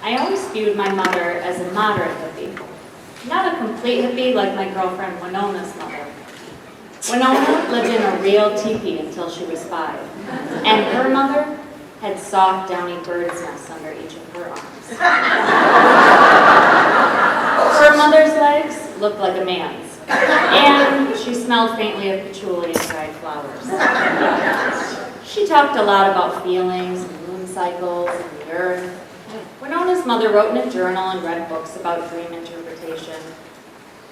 I always viewed my mother as a moderate hippie. Not a complete hippie like my girlfriend Winona's mother. Winona lived in a real teepee until she was 5, and her mother had soft, downy bird's nests under each of her arms. Her mother's legs looked like a man's, and she smelled faintly of patchouli and dried flowers. She talked a lot about feelings and moon cycles and the earth. Winona's mother wrote in a journal and read books about dream interpretation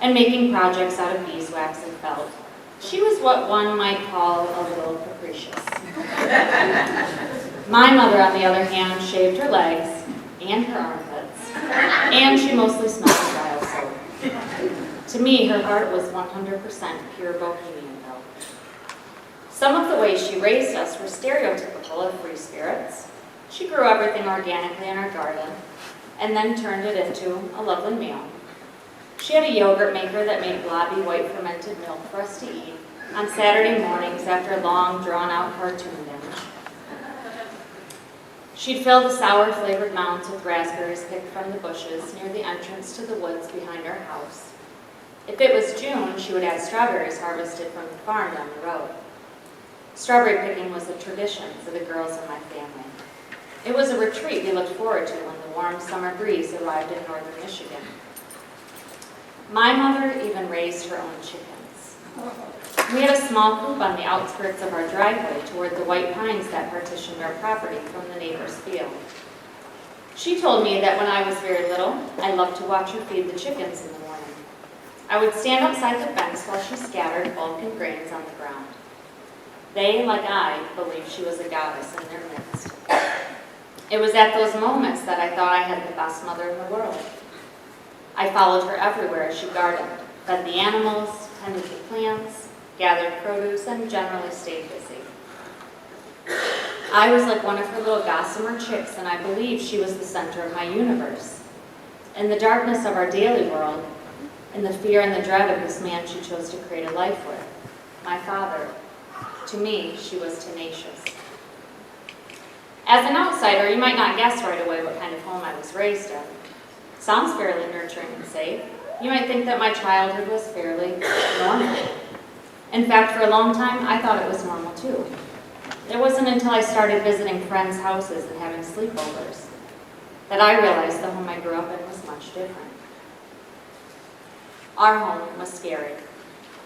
and making projects out of beeswax and felt. She was what one might call a little capricious. My mother, on the other hand, shaved her legs and her armpits, and she mostly smelled of dial soap. To me, her heart was 100% pure bohemian, though. Some of the ways she raised us were stereotypical of free spirits. She grew everything organically in our garden, and then turned it into a lovely meal. She had a yogurt maker that made blobby white fermented milk for us to eat on Saturday mornings after a long, drawn-out cartoon binge. She'd fill the sour-flavored mounds with raspberries picked from the bushes near the entrance to the woods behind our house. If it was June, she would have strawberries harvested from the farm down the road. Strawberry picking was a tradition for the girls in my family. It was a retreat we looked forward to when the warm summer breeze arrived in northern Michigan. My mother even raised her own chickens. We had a small coop on the outskirts of our driveway toward the white pines that partitioned our property from the neighbor's field. She told me that when I was very little, I loved to watch her feed the chickens in the morning. I would stand outside the fence while she scattered bulk and grains on the ground. They, like I, believed she was a goddess in their midst. It was at those moments that I thought I had the best mother in the world. I followed her everywhere as she gardened, fed the animals, tended the plants, gathered produce, and generally stayed busy. I was like one of her little gossamer chicks, and I believed she was the center of my universe. In the darkness of our daily world, in the fear and the dread of this man she chose to create a life with, my father, to me, she was tenacious. As an outsider, you might not guess right away what kind of home I was raised in. Sounds fairly nurturing and safe. You might think that my childhood was fairly normal. In fact, for a long time, I thought it was normal too. It wasn't until I started visiting friends' houses and having sleepovers that I realized the home I grew up in was much different. Our home was scary.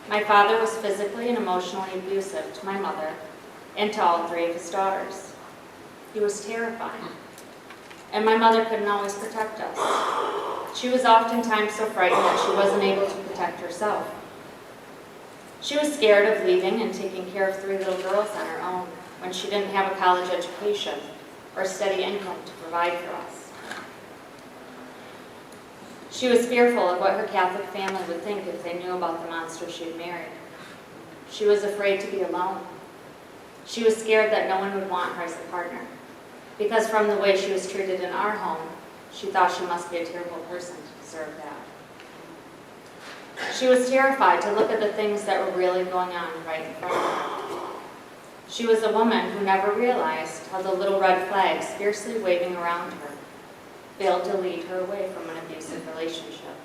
My father was physically and emotionally abusive to my mother and to all 3 of his daughters. He was terrifying. And my mother couldn't always protect us. She was oftentimes so frightened that she wasn't able to protect herself. She was scared of leaving and taking care of 3 little girls on her own when she didn't have a college education or steady income to provide for us. She was fearful of what her Catholic family would think if they knew about the monster she had married. She was afraid to be alone. She was scared that no one would want her as a partner, because from the way she was treated in our home, she thought she must be a terrible person to deserve that. She was terrified to look at the things that were really going on right in front of her. She was a woman who never realized how the little red flags fiercely waving around her failed to lead her away from an abusive relationship.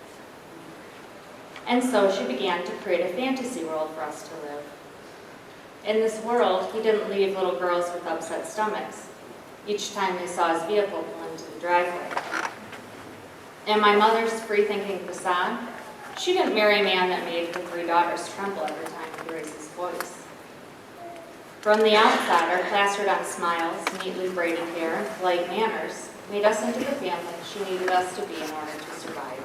And so she began to create a fantasy world for us to live. In this world, he didn't leave little girls with upset stomachs each time they saw his vehicle pull into the driveway. In my mother's free-thinking facade, she didn't marry a man that made her 3 daughters tremble every time he raised his voice. From the outside, our plastered on smiles, neatly braided hair, and polite manners made us into the family she needed us to be in order to survive.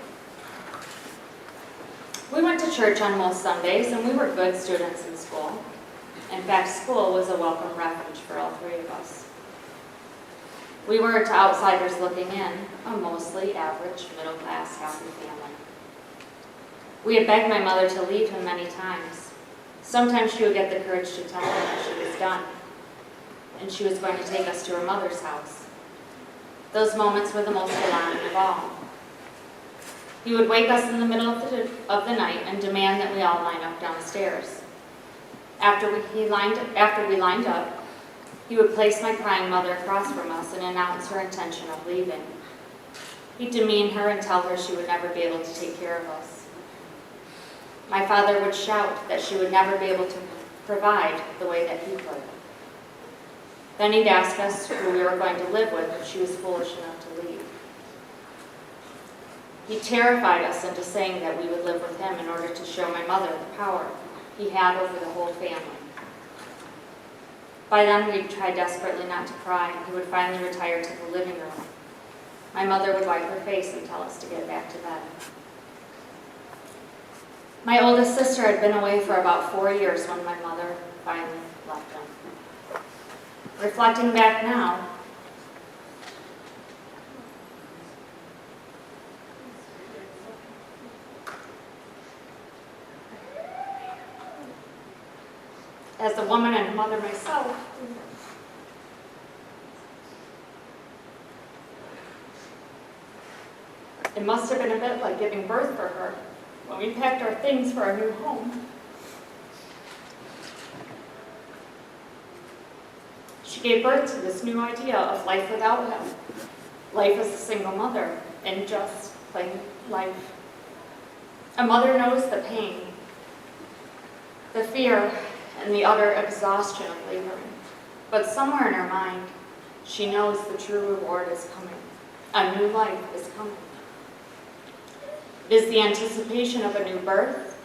We went to church on most Sundays, and we were good students in school. In fact, school was a welcome refuge for all 3 of us. We were, to outsiders looking in, a mostly average, middle-class, happy family. We had begged my mother to leave him many times. Sometimes she would get the courage to tell him that she was done, and she was going to take us to her mother's house. Those moments were the most alarming of all. He would wake us in the middle of the night and demand that we all line up downstairs. After we lined up, he would place my crying mother across from us and announce her intention of leaving. He'd demean her and tell her she would never be able to take care of us. My father would shout that she would never be able to provide the way that he could. Then he'd ask us who we were going to live with if she was foolish enough to leave. He terrified us into saying that we would live with him in order to show my mother the power he had over the whole family. By then, we'd try desperately not to cry, and he would finally retire to the living room. My mother would wipe her face and tell us to get back to bed. My oldest sister had been away for about 4 years when my mother finally left him. Reflecting back now, as a woman and a mother myself, it must have been a bit like giving birth for her when we packed our things for our new home. She gave birth to this new idea of life without him, life as a single mother, and just plain life. A mother knows the pain, the fear, and the utter exhaustion of laboring. But somewhere in her mind, she knows the true reward is coming. A new life is coming. It is the anticipation of a new birth,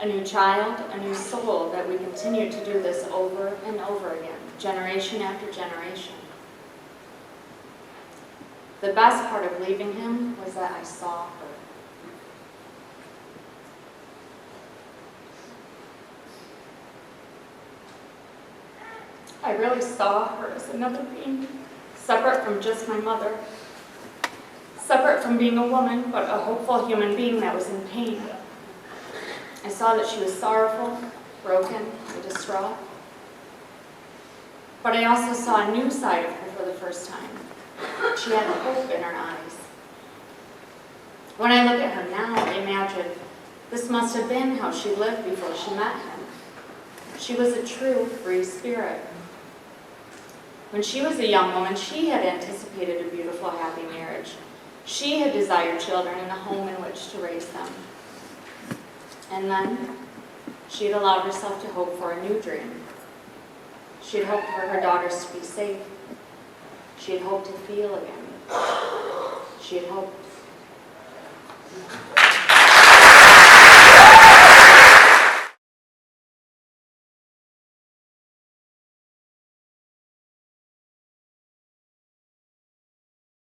a new child, a new soul, that we continue to do this over and over again, generation after generation. The best part of leaving him was that I saw her. I really saw her as another being, separate from just my mother, separate from being a woman, but a hopeful human being that was in pain. I saw that she was sorrowful, broken, and distraught. But I also saw a new side of her for the first time. She had hope in her eyes. When I look at her now, I imagine this must have been how she lived before she met him. She was a true free spirit. When she was a young woman, she had anticipated a beautiful, happy marriage. She had desired children and a home in which to raise them. And then she had allowed herself to hope for a new dream. She had hoped for her daughters to be safe. She had hoped to feel again. She had hoped.